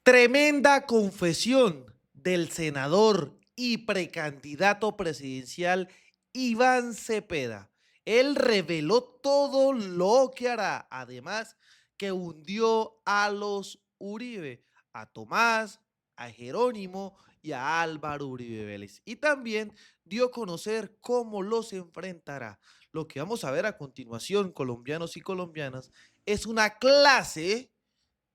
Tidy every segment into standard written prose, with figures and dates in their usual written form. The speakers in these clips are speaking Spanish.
Tremenda confesión del senador y precandidato presidencial Iván Cepeda. Él reveló todo lo que hará, además que hundió a los Uribe, a Tomás, a Jerónimo y a Álvaro Uribe Vélez. Y también dio a conocer cómo los enfrentará. Lo que vamos a ver a continuación, colombianos y colombianas, es una clase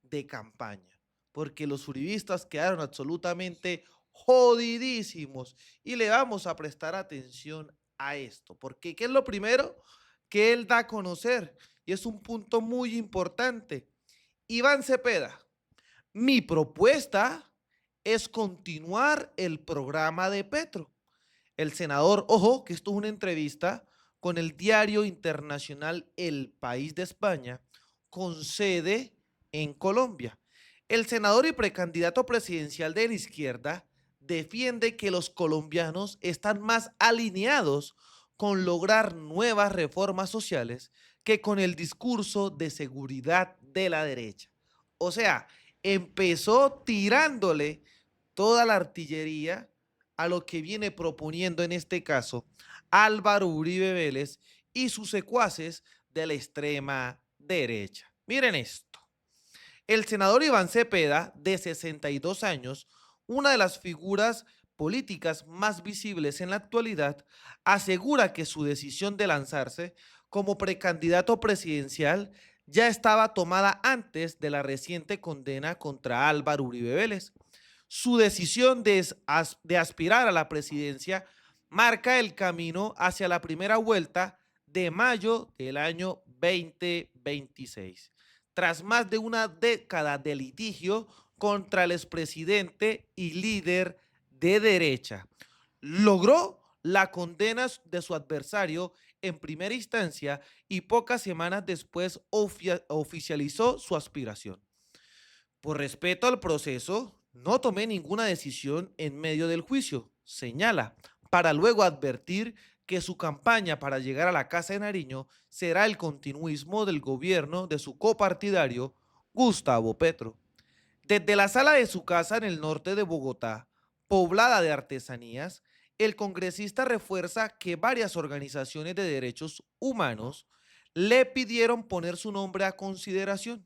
de campaña, porque los uribistas quedaron absolutamente jodidísimos y le vamos a prestar atención a esto, porque ¿qué es lo primero que él da a conocer? Y es un punto muy importante. Iván Cepeda, mi propuesta es continuar el programa de Petro. El senador, ojo, que esto es una entrevista con el diario internacional El País de España, con sede en Colombia. El senador y precandidato presidencial de la izquierda defiende que los colombianos están más alineados con lograr nuevas reformas sociales que con el discurso de seguridad de la derecha. O sea, empezó tirándole toda la artillería a lo que viene proponiendo en este caso Álvaro Uribe Vélez y sus secuaces de la extrema derecha. Miren esto. El senador Iván Cepeda, de 62 años, una de las figuras políticas más visibles en la actualidad, asegura que su decisión de lanzarse como precandidato presidencial ya estaba tomada antes de la reciente condena contra Álvaro Uribe Vélez. Su decisión de aspirar a la presidencia marca el camino hacia la primera vuelta de mayo del año 2026, tras más de una década de litigio contra el expresidente y líder de derecha. Logró la condena de su adversario en primera instancia y pocas semanas después oficializó su aspiración. Por respeto al proceso, no tomé ninguna decisión en medio del juicio, señala, para luego advertir que su campaña para llegar a la Casa de Nariño será el continuismo del gobierno de su copartidario Gustavo Petro. Desde la sala de su casa en el norte de Bogotá, poblada de artesanías, el congresista refuerza que varias organizaciones de derechos humanos le pidieron poner su nombre a consideración.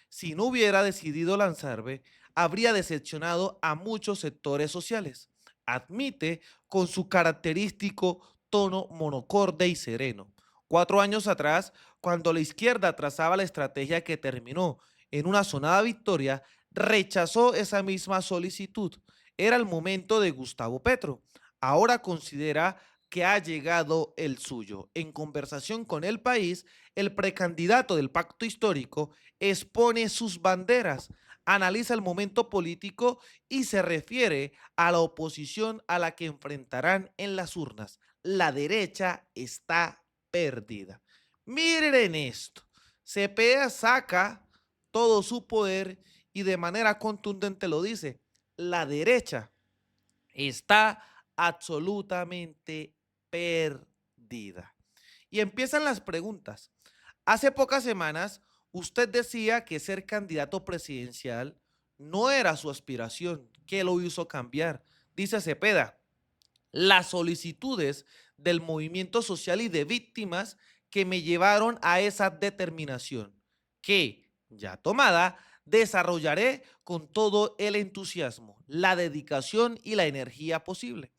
Si no hubiera decidido lanzarme, habría decepcionado a muchos sectores sociales. Admite con su característico tono monocorde y sereno. 4 años atrás, cuando la izquierda trazaba la estrategia que terminó en una sonada victoria, rechazó esa misma solicitud. Era el momento de Gustavo Petro. Ahora considera que ha llegado el suyo. En conversación con El País, el precandidato del pacto histórico expone sus banderas, analiza el momento político y se refiere a la oposición a la que enfrentarán en las urnas. La derecha está perdida. Miren esto. Cepeda saca todo su poder y de manera contundente lo dice. La derecha está absolutamente perdida. Y empiezan las preguntas. Hace pocas semanas usted decía que ser candidato presidencial no era su aspiración. ¿Qué lo hizo cambiar? Dice Cepeda, las solicitudes del movimiento social y de víctimas que me llevaron a esa determinación, que, ya tomada, desarrollaré con todo el entusiasmo, la dedicación y la energía posible.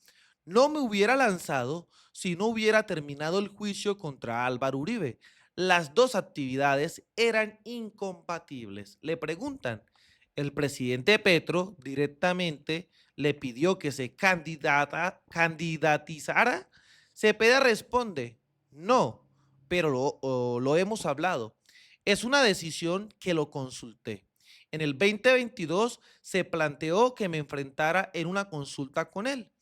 No me hubiera lanzado si no hubiera terminado el juicio contra Álvaro Uribe. Las dos actividades eran incompatibles. Le preguntan, el presidente Petro directamente le pidió que se candidatizara. Cepeda responde, no, pero lo hemos hablado. Es una decisión que lo consulté. En el 2022 se planteó que me enfrentara en una consulta con él,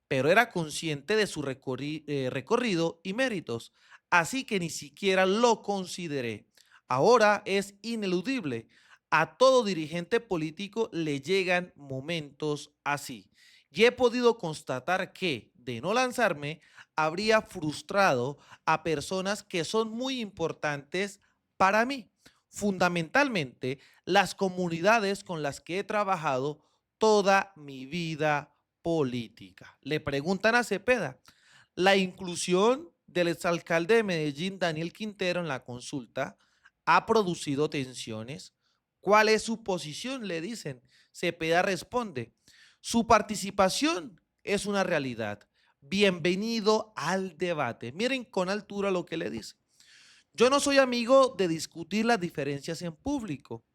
pero era consciente de su recorrido y méritos, así que ni siquiera lo consideré. Ahora es ineludible. A todo dirigente político le llegan momentos así. Y he podido constatar que, de no lanzarme, habría frustrado a personas que son muy importantes para mí. fundamentalmente las comunidades con las que he trabajado toda mi vida política. Le preguntan a Cepeda, la inclusión del exalcalde de Medellín, Daniel Quintero, en la consulta ha producido tensiones. ¿Cuál es su posición? Le dicen. Cepeda responde, su participación es una realidad. Bienvenido al debate. Miren con altura lo que le dice. Yo no soy amigo de discutir las diferencias en público,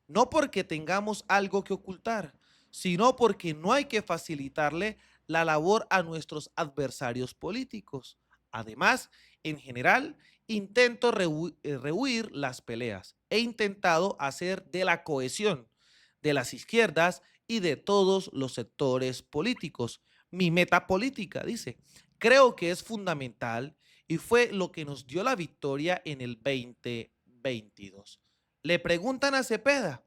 no porque tengamos algo que ocultar, sino porque no hay que facilitarle la labor a nuestros adversarios políticos. Además, en general, intento rehuir las peleas. He intentado hacer de la cohesión de las izquierdas y de todos los sectores políticos mi meta política, dice. Creo que es fundamental y fue lo que nos dio la victoria en el 2022. Le preguntan a Cepeda,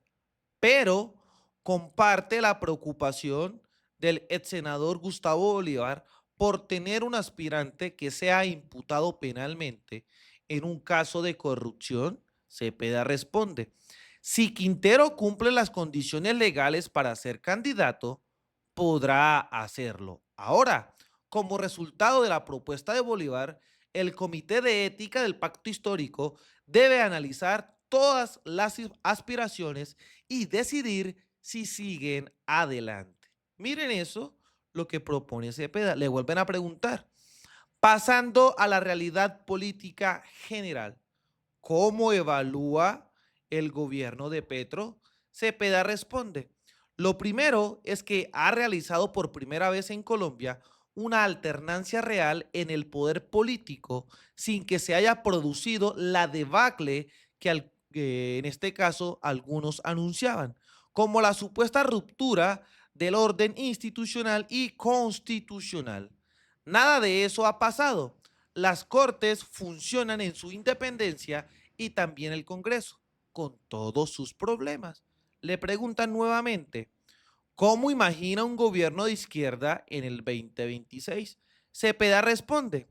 pero comparte la preocupación del ex senador Gustavo Bolívar por tener un aspirante que sea imputado penalmente en un caso de corrupción. Cepeda responde, si Quintero cumple las condiciones legales para ser candidato, podrá hacerlo. Ahora, como resultado de la propuesta de Bolívar, el Comité de Ética del Pacto Histórico debe analizar todas las aspiraciones y decidir si siguen adelante. Miren eso, lo que propone Cepeda. Le vuelven a preguntar. Pasando a la realidad política general, ¿cómo evalúa el gobierno de Petro? Cepeda responde, lo primero es que ha realizado por primera vez en Colombia una alternancia real en el poder político sin que se haya producido la debacle que en este caso algunos anunciaban, como la supuesta ruptura del orden institucional y constitucional. Nada de eso ha pasado. Las Cortes funcionan en su independencia y también el Congreso, con todos sus problemas. Le preguntan nuevamente, ¿cómo imagina un gobierno de izquierda en el 2026? Cepeda responde,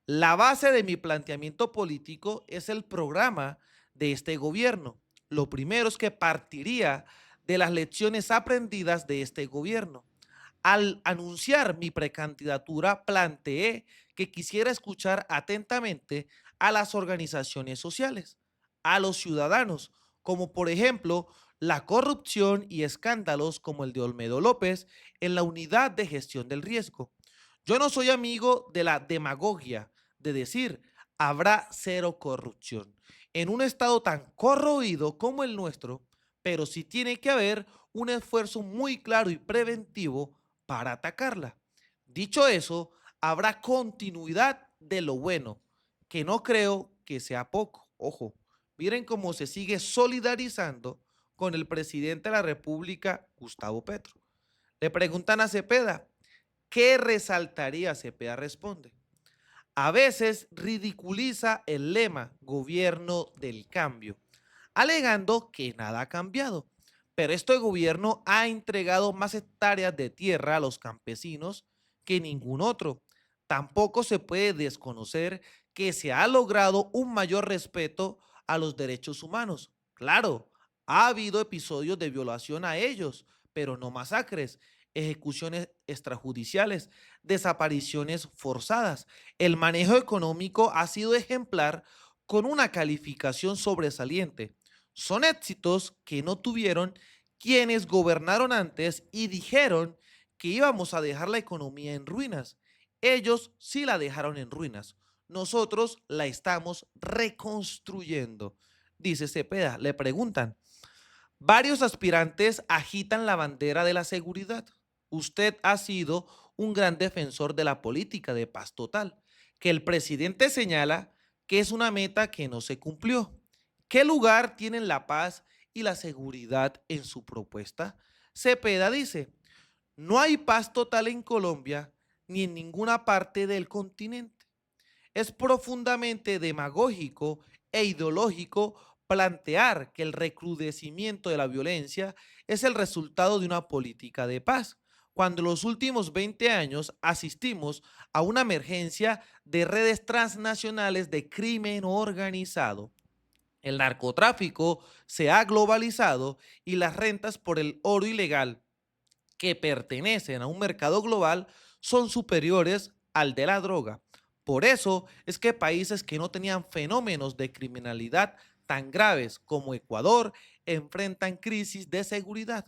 la base de mi planteamiento político es el programa de este gobierno. Lo primero es que partiría de las lecciones aprendidas de este gobierno. Al anunciar mi precandidatura, planteé que quisiera escuchar atentamente a las organizaciones sociales, a los ciudadanos, como por ejemplo la corrupción y escándalos como el de Olmedo López en la unidad de gestión del riesgo. Yo no soy amigo de la demagogia de decir habrá cero corrupción en un estado tan corroído como el nuestro, pero sí tiene que haber un esfuerzo muy claro y preventivo para atacarla. Dicho eso, habrá continuidad de lo bueno, que no creo que sea poco. Ojo, miren cómo se sigue solidarizando con el presidente de la República, Gustavo Petro. Le preguntan a Cepeda, ¿qué resaltaría? Cepeda responde, a veces ridiculiza el lema gobierno del cambio, alegando que nada ha cambiado. Pero este gobierno ha entregado más hectáreas de tierra a los campesinos que ningún otro. Tampoco se puede desconocer que se ha logrado un mayor respeto a los derechos humanos. Claro, ha habido episodios de violación a ellos, pero no masacres, ejecuciones extrajudiciales, desapariciones forzadas. El manejo económico ha sido ejemplar con una calificación sobresaliente. Son éxitos que no tuvieron quienes gobernaron antes y dijeron que íbamos a dejar la economía en ruinas. Ellos sí la dejaron en ruinas. Nosotros la estamos reconstruyendo. Dice Cepeda, le preguntan, varios aspirantes agitan la bandera de la seguridad. Usted ha sido un gran defensor de la política de paz total, que el presidente señala que es una meta que no se cumplió. ¿Qué lugar tienen la paz y la seguridad en su propuesta? Cepeda dice, no hay paz total en Colombia ni en ninguna parte del continente. Es profundamente demagógico e ideológico plantear que el recrudecimiento de la violencia es el resultado de una política de paz, cuando en los últimos 20 años asistimos a una emergencia de redes transnacionales de crimen organizado. El narcotráfico se ha globalizado y las rentas por el oro ilegal que pertenecen a un mercado global son superiores al de la droga. Por eso es que países que no tenían fenómenos de criminalidad tan graves como Ecuador enfrentan crisis de seguridad.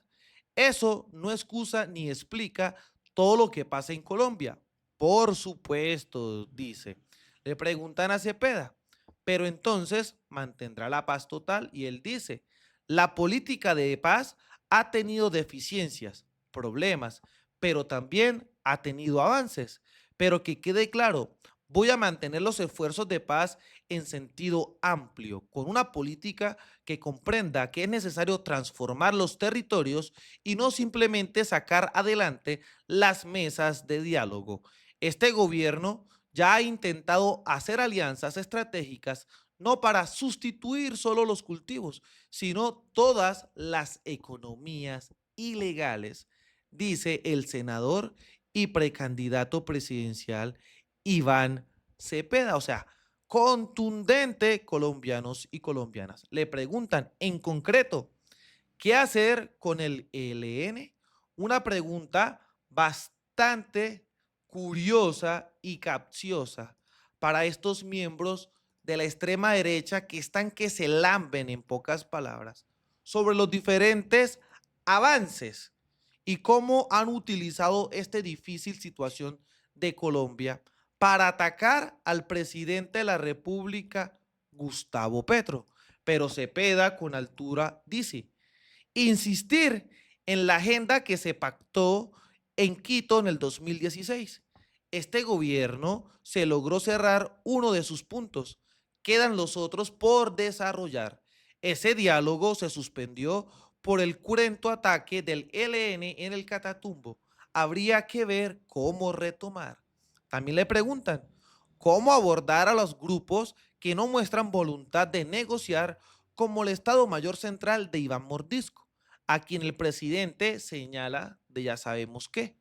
Eso no excusa ni explica todo lo que pasa en Colombia. Por supuesto, dice. Le preguntan a Cepeda, pero entonces mantendrá la paz total y él dice, la política de paz ha tenido deficiencias, problemas, pero también ha tenido avances. Pero que quede claro, voy a mantener los esfuerzos de paz en sentido amplio, con una política que comprenda que es necesario transformar los territorios y no simplemente sacar adelante las mesas de diálogo. Este gobierno ya ha intentado hacer alianzas estratégicas no para sustituir solo los cultivos, sino todas las economías ilegales, dice el senador y precandidato presidencial Iván Cepeda. O sea, contundente, colombianos y colombianas. Le preguntan en concreto, ¿qué hacer con el ELN? Una pregunta bastante curiosa y capciosa para estos miembros de la extrema derecha que están que se lamben, en pocas palabras, sobre los diferentes avances y cómo han utilizado esta difícil situación de Colombia para atacar al presidente de la República, Gustavo Petro. Pero Cepeda con altura dice, insistir en la agenda que se pactó en Quito en el 2016. Este gobierno se logró cerrar uno de sus puntos, quedan los otros por desarrollar. Ese diálogo se suspendió por el cruento ataque del ELN en el Catatumbo. Habría que ver cómo retomar. También le preguntan cómo abordar a los grupos que no muestran voluntad de negociar, como el Estado Mayor Central de Iván Mordisco, a quien el presidente señala de ya sabemos qué.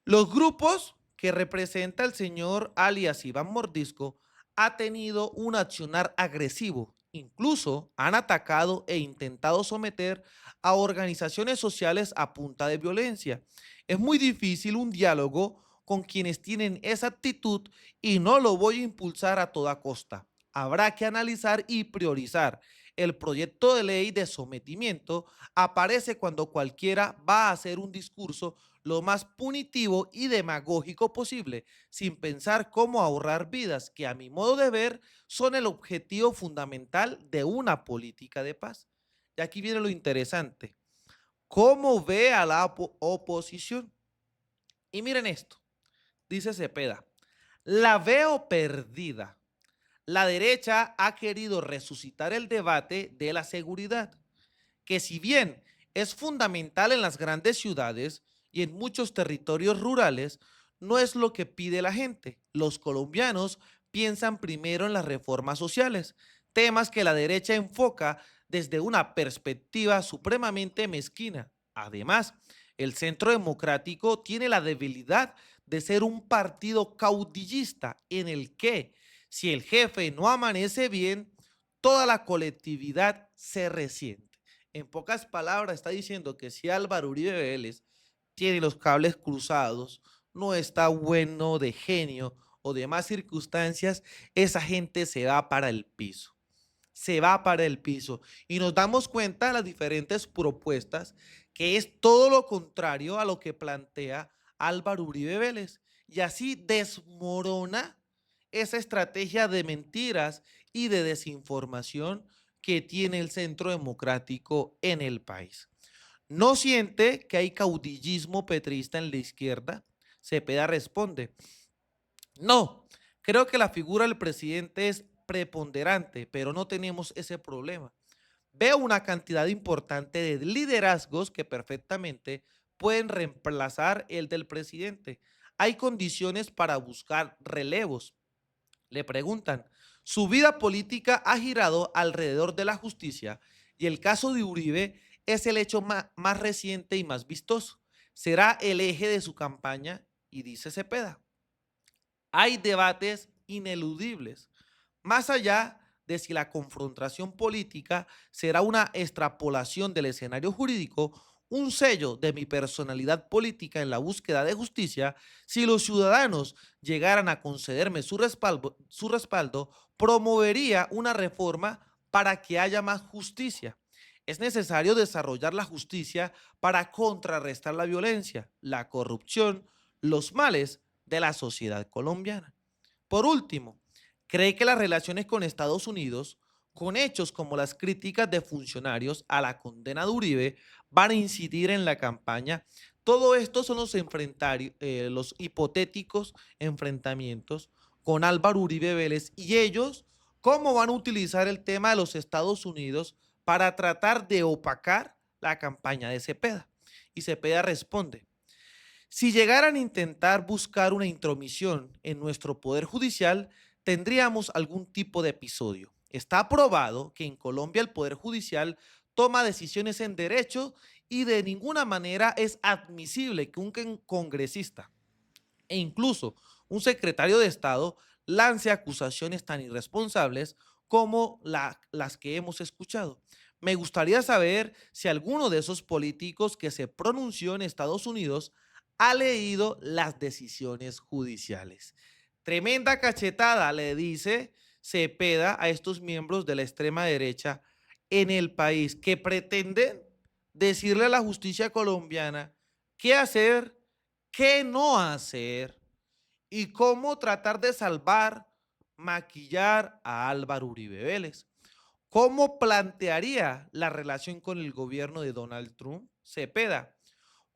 Los grupos que representa el señor alias Iván Mordisco ha tenido un accionar agresivo. Incluso han atacado e intentado someter a organizaciones sociales a punta de violencia. Es muy difícil un diálogo con quienes tienen esa actitud y no lo voy a impulsar a toda costa. Habrá que analizar y priorizar. El proyecto de ley de sometimiento aparece cuando cualquiera va a hacer un discurso lo más punitivo y demagógico posible, sin pensar cómo ahorrar vidas, que a mi modo de ver son el objetivo fundamental de una política de paz. Y aquí viene lo interesante. ¿Cómo ve a la oposición? Y miren esto, dice Cepeda, la veo perdida. La derecha ha querido resucitar el debate de la seguridad, que si bien es fundamental en las grandes ciudades y en muchos territorios rurales, no es lo que pide la gente. Los colombianos piensan primero en las reformas sociales, temas que la derecha enfoca desde una perspectiva supremamente mezquina. Además, el Centro Democrático tiene la debilidad de ser un partido caudillista en el que, si el jefe no amanece bien, toda la colectividad se resiente. En pocas palabras, está diciendo que si Álvaro Uribe Vélez tiene los cables cruzados, no está bueno de genio o de más circunstancias, esa gente se va para el piso. Se va para el piso. Y nos damos cuenta de las diferentes propuestas, que es todo lo contrario a lo que plantea Álvaro Uribe Vélez. Y así desmorona esa estrategia de mentiras y de desinformación que tiene el Centro Democrático en el país. ¿No siente que hay caudillismo petrista en la izquierda? Cepeda responde, no, creo que la figura del presidente es preponderante, pero no tenemos ese problema. Veo una cantidad importante de liderazgos que perfectamente pueden reemplazar el del presidente. Hay condiciones para buscar relevos. Le preguntan, su vida política ha girado alrededor de la justicia y el caso de Uribe es el hecho más reciente y más vistoso. Será el eje de su campaña y dice Cepeda. Hay debates ineludibles, más allá de si la confrontación política será una extrapolación del escenario jurídico, un sello de mi personalidad política en la búsqueda de justicia, si los ciudadanos llegaran a concederme su respaldo, promovería una reforma para que haya más justicia. Es necesario desarrollar la justicia para contrarrestar la violencia, la corrupción, los males de la sociedad colombiana. Por último, cree que las relaciones con Estados Unidos, con hechos como las críticas de funcionarios a la condena de Uribe, van a incidir en la campaña. Todo esto son los hipotéticos enfrentamientos con Álvaro Uribe Vélez y ellos cómo van a utilizar el tema de los Estados Unidos para tratar de opacar la campaña de Cepeda. Y Cepeda responde: si llegaran a intentar buscar una intromisión en nuestro poder judicial, tendríamos algún tipo de episodio. Está probado que en Colombia el poder judicial toma decisiones en derecho y de ninguna manera es admisible que un congresista e incluso un secretario de Estado lance acusaciones tan irresponsables como las que hemos escuchado. Me gustaría saber si alguno de esos políticos que se pronunció en Estados Unidos ha leído las decisiones judiciales. Tremenda cachetada le dice Cepeda a estos miembros de la extrema derecha en el país que pretenden decirle a la justicia colombiana qué hacer, qué no hacer y cómo tratar de salvar, maquillar a Álvaro Uribe Vélez. ¿Cómo plantearía la relación con el gobierno de Donald Trump? Cepeda,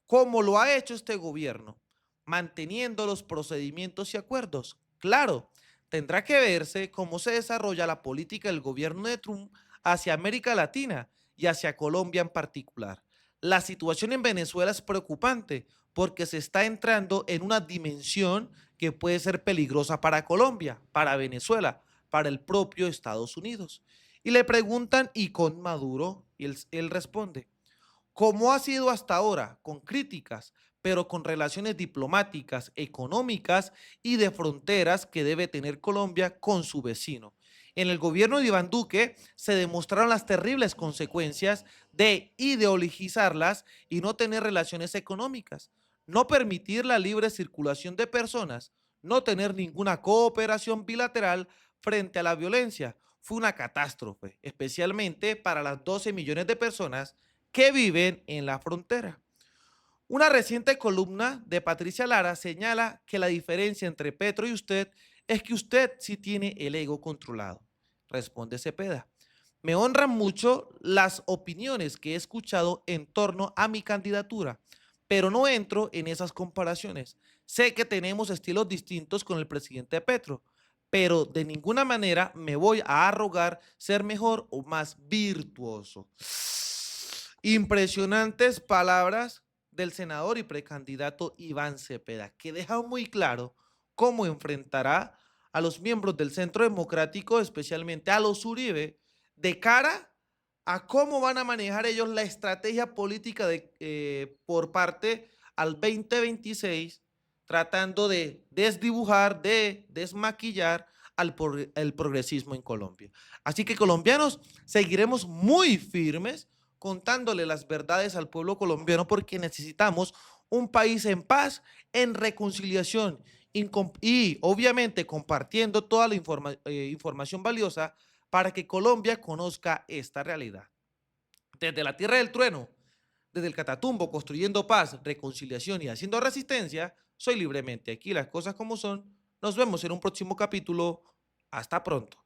¿cómo lo ha hecho este gobierno? Manteniendo los procedimientos y acuerdos. Claro, tendrá que verse cómo se desarrolla la política del gobierno de Trump hacia América Latina y hacia Colombia en particular. La situación en Venezuela es preocupante porque se está entrando en una dimensión que puede ser peligrosa para Colombia, para Venezuela, para el propio Estados Unidos. Y le preguntan, ¿y con Maduro? Y él responde: como ha sido hasta ahora, con críticas, pero con relaciones diplomáticas, económicas y de fronteras que debe tener Colombia con su vecino. En el gobierno de Iván Duque se demostraron las terribles consecuencias de ideologizarlas y no tener relaciones económicas, no permitir la libre circulación de personas, no tener ninguna cooperación bilateral frente a la violencia. Fue una catástrofe, especialmente para las 12 millones de personas que viven en la frontera. Una reciente columna de Patricia Lara señala que la diferencia entre Petro y usted es que usted sí tiene el ego controlado. Responde Cepeda: me honran mucho las opiniones que he escuchado en torno a mi candidatura, pero no entro en esas comparaciones. Sé que tenemos estilos distintos con el presidente Petro, pero de ninguna manera me voy a arrogar ser mejor o más virtuoso. Impresionantes palabras del senador y precandidato Iván Cepeda, que deja muy claro cómo enfrentará a los miembros del Centro Democrático, especialmente a los Uribe, de cara a cómo van a manejar ellos la estrategia política por parte al 2026, tratando de desdibujar, de desmaquillar el progresismo en Colombia. Así que, colombianos, seguiremos muy firmes contándole las verdades al pueblo colombiano porque necesitamos un país en paz, en reconciliación y obviamente compartiendo toda la información valiosa para que Colombia conozca esta realidad. Desde la tierra del trueno, desde el Catatumbo, construyendo paz, reconciliación y haciendo resistencia, soy libremente aquí las cosas como son. Nos vemos en un próximo capítulo. Hasta pronto.